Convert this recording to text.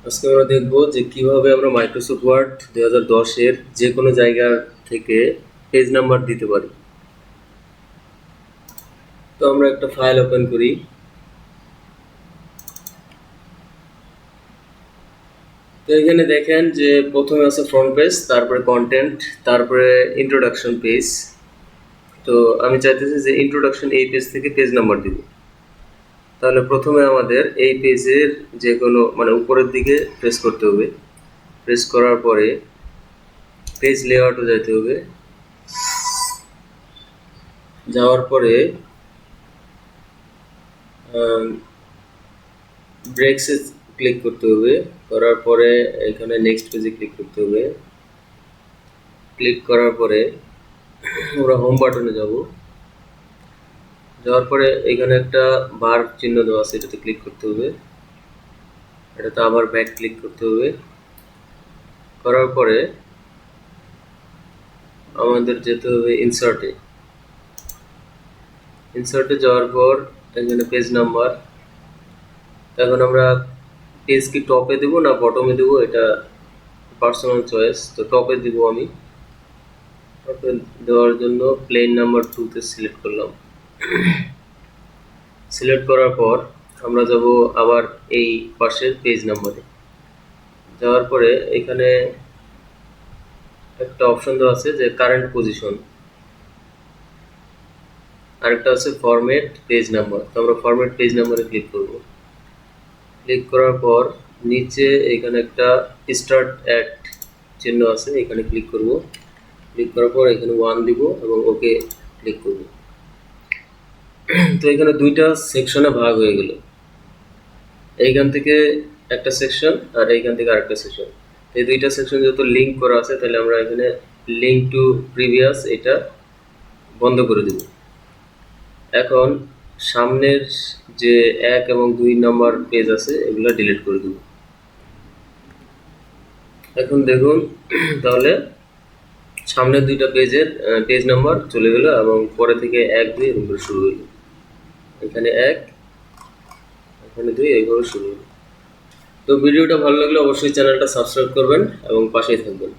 আজকে আমরা দেখব যে কিভাবে আমরা মাইক্রোসফট ওয়ার্ড 2010 এর যে কোনো জায়গা থেকে পেজ নাম্বার দিতে পারি। তো আমরা একটা ফাইল ওপেন করি। তো এখানে দেখেন যে প্রথমে আছে ফ্রন্ট পেজ, তারপরে কন্টেন্ট, তারপরে ইন্ট্রোডাকশন পেজ। তো আমি চাইতেছি যে ইন্ট্রোডাকশন এই পেজ থেকে পেজ নাম্বার দিব। তাহলে প্রথমে আমাদের এই পেজের যে কোনো উপরের দিকে প্রেস করতে হবে। প্রেস করার পরে পেজ লেআউটে যেতে হবে। যাওয়ার পরে ব্রেকসে ক্লিক করতে হবে। করার পরে এখানে নেক্সট পেজে ক্লিক করতে হবে। ক্লিক করার পরে আমরা হোম বাটনে যাব। যাওয়ার পরে এখানে একটা বার চিহ্ন দেওয়া আছে, এটাতে ক্লিক করতে হবে। এটাতে আবার ব্যাক ক্লিক করতে হবে। করার পরে আমাদের যেতে হবে ইনসার্টে। ইনসার্টে যাওয়ার পর এখানে পেজ নাম্বার। এখন আমরা পেজ কি টপে দেবো না বটমে দেবো, এটা পার্সোনাল চয়েস। তো টপে দিব আমি। টপে দেওয়ার জন্য প্লেন নাম্বার 2 সিলেক্ট করলাম। সিলেক্ট করার পর আমরা যাব আবার এই পাশের পেজ নাম্বারে। যাওয়ার পরে এখানে একটা অপশন দেওয়া আছে যে কারেন্ট পজিশন, আরেকটা আছে ফরম্যাট পেজ নাম্বার। তো আমরা ফরম্যাট পেজ নাম্বারে ক্লিক করব। ক্লিক করার পর নিচে এখানে একটা স্টার্ট অ্যাট চিহ্ন আছে, এখানে ক্লিক করব। ক্লিক করার পর এখানে 1 দিব এবং ওকে ক্লিক করব। তো এখানে দুইটা সেকশনে ভাগ হয়ে গেল, এইখান থেকে একটা সেকশন আর এইখান থেকে আরেকটা সেকশন। এই দুইটা সেকশন যেহেতু লিঙ্ক করা আছে, তাহলে আমরা এখানে লিঙ্ক টু প্রিভিয়াস এটা বন্ধ করে দেব। এখন সামনের যে 1 এবং 2 নম্বর পেজ আছে এগুলো ডিলিট করে দেব। এখন দেখুন তাহলে সামনের দুইটা পেজের পেজ নাম্বার চলে গেল এবং পরে থেকে 1 2 এরকম করে শুরু হলো। এখানে 1, এখানে 2, এইভাবে শুরু হলো। তো ভিডিওটা ভালো লাগলে অবশ্যই চ্যানেলটা সাবস্ক্রাইব করবেন এবং পাশেই থাকবেন।